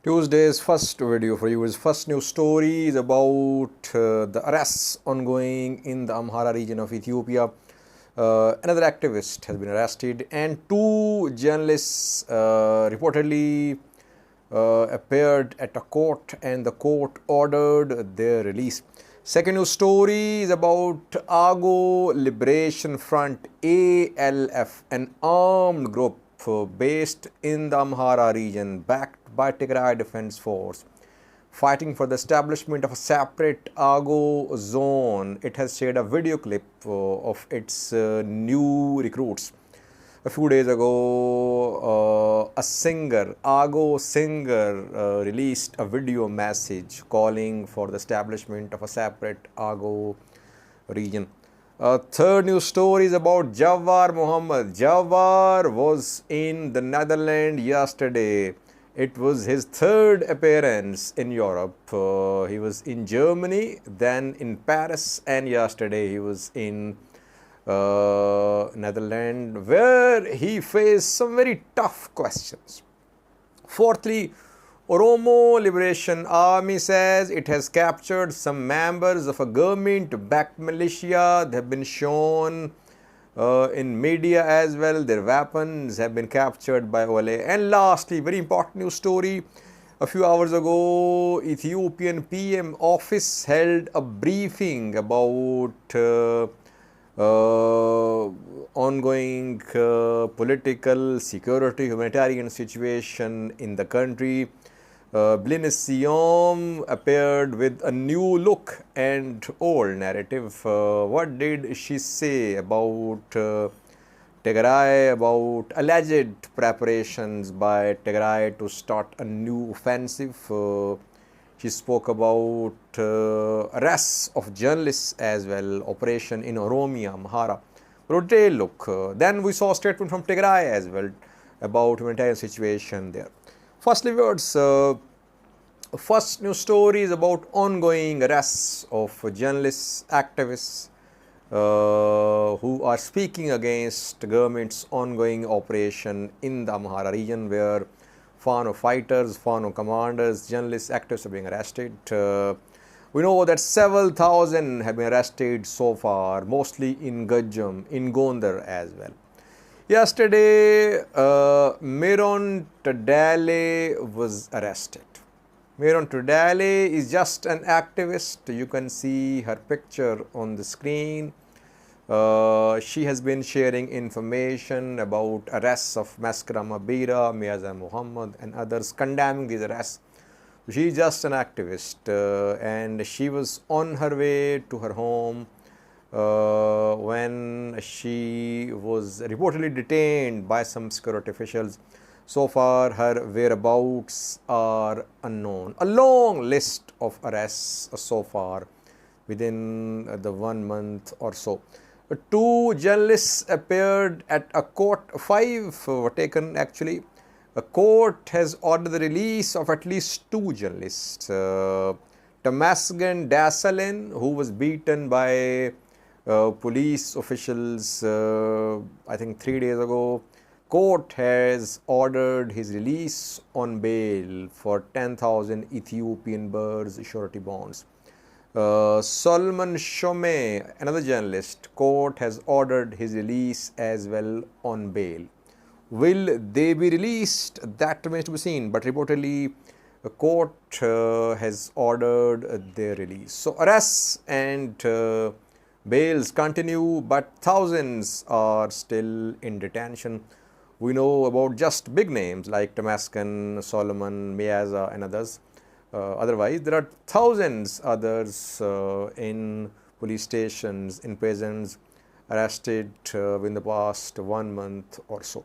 Tuesday's first video for you is first news story is about the arrests ongoing in the Amhara region of Ethiopia. Another activist has been arrested and two journalists reportedly appeared at a court and the court ordered their release. Second news story is about Agew Liberation Front ALF, an armed group based in the Amhara region backed by Tigray Defense Force, fighting for the establishment of a separate Agew zone. It has shared a video clip of its new recruits. A few days ago, a singer, Agew singer, released a video message calling for the establishment of a separate Agew region. Third news story is about Jawar Muhammad. Jawar was in the Netherlands yesterday. It was his third appearance in Europe. He was in Germany, then in Paris, and yesterday he was in Netherlands, where he faced some very tough questions. Fourthly, Oromo Liberation Army says it has captured some members of a government-backed militia. They have been shown in media as well. Their weapons have been captured by OLA. And lastly, very important news story. A few hours ago, Ethiopian PM office held a briefing about ongoing political, security, humanitarian situation in the country. Blinesium appeared with a new look and old narrative. What did she say about Tigray, about alleged preparations by Tigray to start a new offensive? She spoke about arrests of journalists as well, operation in Oromo, Amhara. Detailed look. Then we saw a statement from Tigray as well about humanitarian situation there. Firstly, first news story is about ongoing arrests of journalists, activists who are speaking against government's ongoing operation in the Amhara region, where Fano fighters, Fano commanders, journalists, activists are being arrested. We know that several thousand have been arrested so far, mostly in Gajam, in Gondar as well. Yesterday, Meron Tadele was arrested. Meron Tadele is just an activist. You can see her picture on the screen. She has been sharing information about arrests of Amhara Meron Muhammad and others, condemning these arrests. She is just an activist and she was on her way to her home when she was reportedly detained by some security officials. So far, her whereabouts are unknown. A long list of arrests so far within the 1 month or so. Two journalists appeared at a court. 5 were taken actually. A court has ordered the release of at least 2 journalists. Temesgen Desalegn, who was beaten by police officials, I think 3 days ago. Court has ordered his release on bail for 10,000 Ethiopian birrs surety bonds. Solomon Shumye, another journalist, court has ordered his release as well on bail. Will they be released? That remains to be seen, but reportedly the court has ordered their release. So arrests and bails continue, but thousands are still in detention. We know about just big names like Temesgen, Solomon, Miyaza and others. Otherwise, there are thousands others in police stations, in prisons, arrested in the past 1 month or so.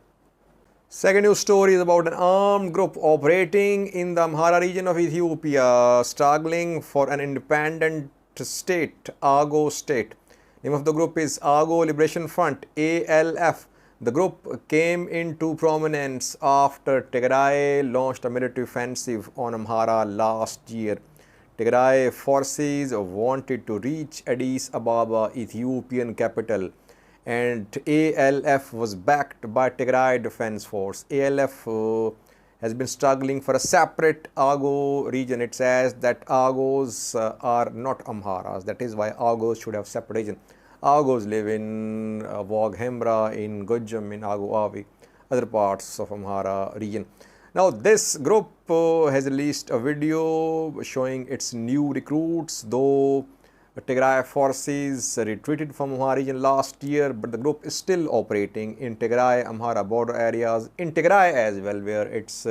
Second news story is about an armed group operating in the Amhara region of Ethiopia, struggling for an independent state, Agew state. Name of the group is Agew Liberation Front, ALF. The group came into prominence after Tigray launched a military offensive on Amhara last year. Tigray forces wanted to reach Addis Ababa, Ethiopian capital, and ALF was backed by Tigray Defense Force. ALF has been struggling for a separate Agew region. It says that Agews are not Amharas. That is why Agews should have separate region. Agews live in Wag Hemra, in Gujum, in Agew Avi, other parts of Amhara region. Now this group has released a video showing its new recruits, though Tigray forces retreated from Amhara region last year, but the group is still operating in Tigray, Amhara border areas, in Tigray as well, where it's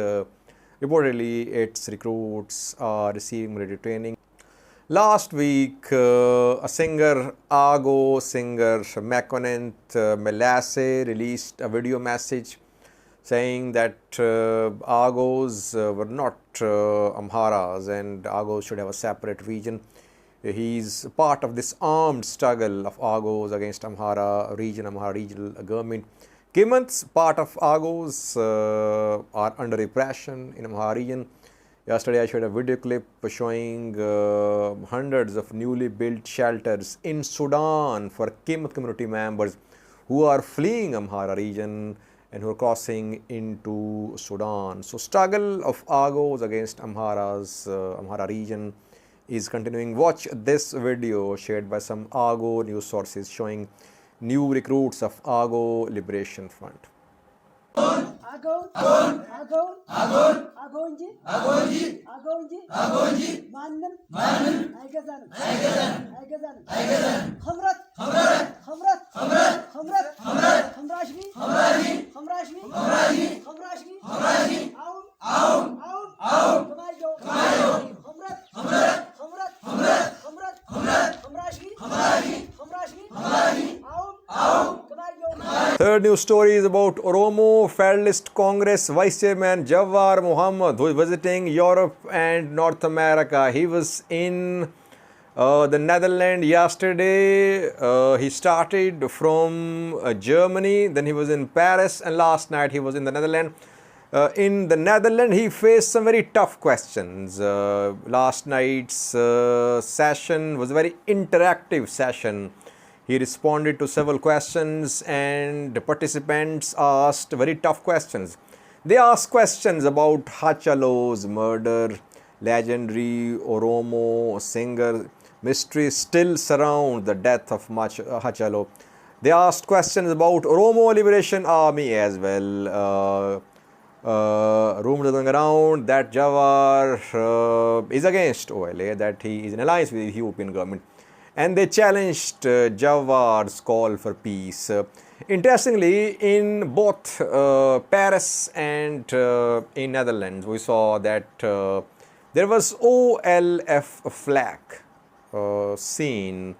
reportedly its recruits are receiving military training. Last week, a singer, Agew singer Mekonent Melasse, released a video message saying that Agews were not Amharas and Agews should have a separate region. He's part of this armed struggle of Agews against Amhara region, Amhara regional government. Kimant's part of Agews are under repression in Amhara region. Yesterday I showed a video clip showing hundreds of newly built shelters in Sudan for Kimant community members who are fleeing Amhara region and who are crossing into Sudan. So struggle of Agews against Amhara region is continuing. Watch this video shared by some Agew news sources showing new recruits of Agew Liberation Front. Third news story is about Oromo Federalist Congress Vice Chairman Jawar Muhammad, who is visiting Europe and North America. He was in the Netherlands yesterday. He started from Germany, then he was in Paris, and last night he was in the Netherlands. In the Netherlands, he faced some very tough questions. Last night's session was a very interactive session. He responded to several questions and the participants asked very tough questions. They asked questions about Hachalo's murder, legendary Oromo singer. Mysteries still surround the death of Hachalo. They asked questions about Oromo Liberation Army as well. Rumors are going around that Jawar is against OLA, that he is in alliance with the Ethiopian government. And they challenged Jawar's call for peace. Interestingly, in both Paris and in Netherlands, we saw that there was OLF flag seen,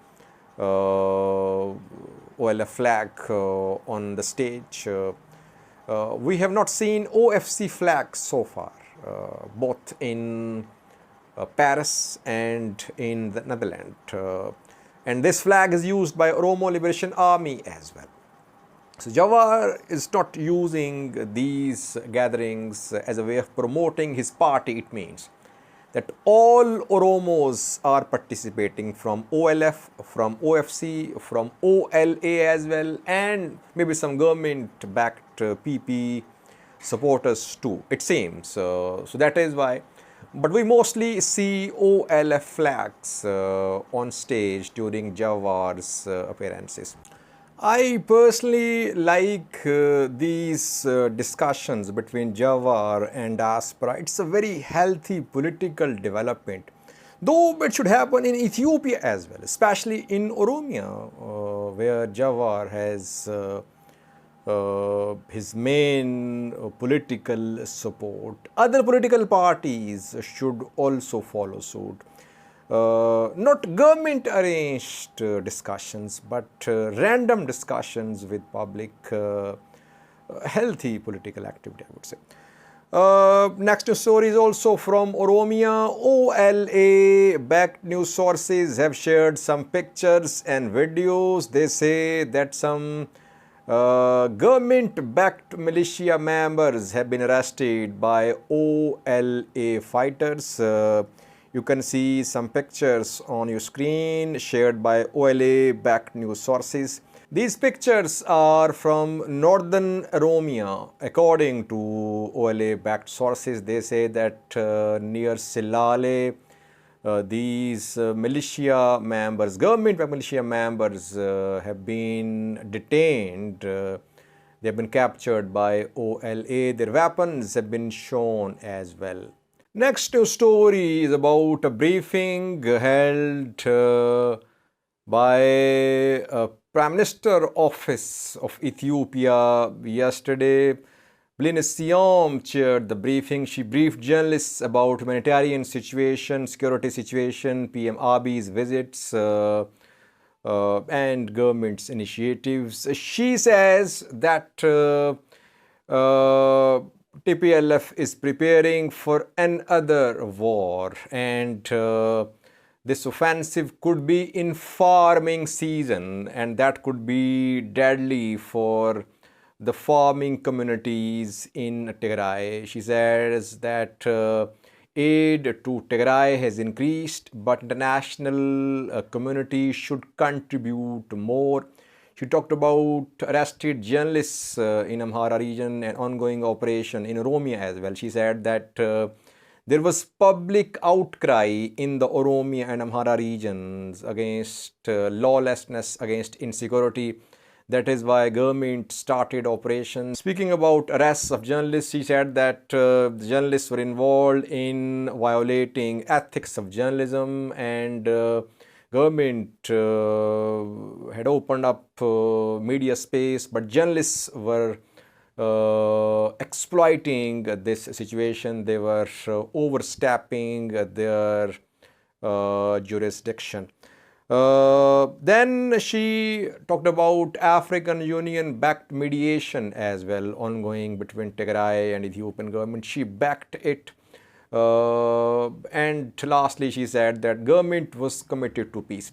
OLF flag on the stage. We have not seen OFC flag so far, both in Paris and in the Netherlands. And this flag is used by Oromo Liberation Army as well. So Jawar is not using these gatherings as a way of promoting his party. It means that all Oromos are participating, from OLF, from OFC, from OLA as well, and maybe some government-backed PP supporters too, it seems. So that is why. But we mostly see OLF flags on stage during Jawar's appearances. I personally like these discussions between Jawar and diaspora. It's a very healthy political development, though it should happen in Ethiopia as well, especially in Oromia, where Jawar has his main political support. Other political parties should also follow suit. Not government arranged discussions, but random discussions with public, healthy political activity, I would say. Next news story is also from Oromia. OLA backed news sources have shared some pictures and videos. They say that some government-backed militia members have been arrested by OLA fighters. You can see some pictures on your screen shared by OLA-backed news sources. These pictures are from northern Oromo. According to OLA-backed sources, they say that near Silale, these militia members, government militia members, have been detained. They have been captured by OLA. Their weapons have been shown as well. Next news story is about a briefing held by Prime Minister Office of Ethiopia yesterday. Blinis Siam chaired the briefing. She briefed journalists about humanitarian situation, security situation, PM Abiy's visits, and government's initiatives. She says that TPLF is preparing for another war, and this offensive could be in farming season, and that could be deadly for the farming communities in Tigray. She says that aid to Tigray has increased, but international community should contribute more. She talked about arrested journalists in Amhara region and ongoing operation in Oromo as well. She said that there was public outcry in the Oromo and Amhara regions against lawlessness, against insecurity. That is why government started operations. Speaking about arrests of journalists, she said that journalists were involved in violating ethics of journalism, and government had opened up media space, but journalists were exploiting this situation. They were overstepping their jurisdiction. Then she talked about African Union backed mediation as well, ongoing between Tigray and Ethiopian government. She backed it. And lastly, she said that government was committed to peace.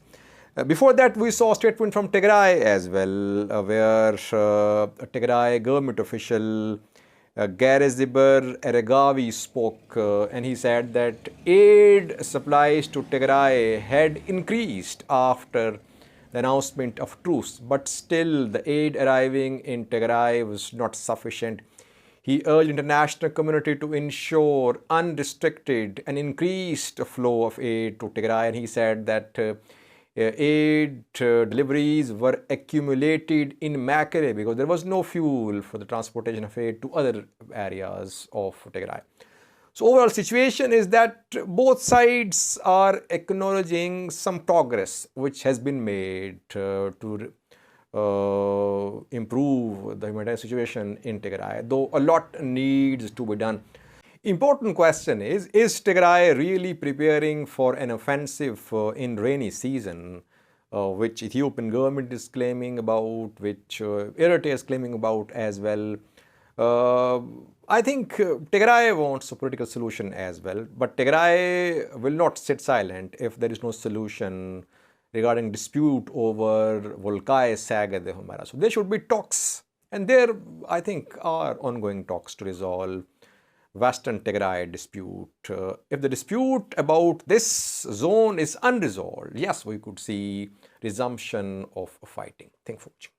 Before that, we saw a statement from Tigray as well, where a Tigray government official, Gareziber Eregawi, spoke, and he said that aid supplies to Tigray had increased after the announcement of truce, but still the aid arriving in Tigray was not sufficient. He urged international community to ensure unrestricted and increased flow of aid to Tigray, and he said that aid deliveries were accumulated in Makere because there was no fuel for the transportation of aid to other areas of Tigray. So overall situation is that both sides are acknowledging some progress which has been made to improve the humanitarian situation in Tigray, though a lot needs to be done. Important question is Tigray really preparing for an offensive in rainy season, which Ethiopian government is claiming about, which Eritrea is claiming about as well? I think Tigray wants a political solution as well, but Tigray will not sit silent if there is no solution regarding dispute over Volkai Saga de Humara. So there should be talks, and there I think are ongoing talks to resolve Western Tigray dispute. If the dispute about this zone is unresolved, yes, we could see resumption of fighting. Thanks for watching.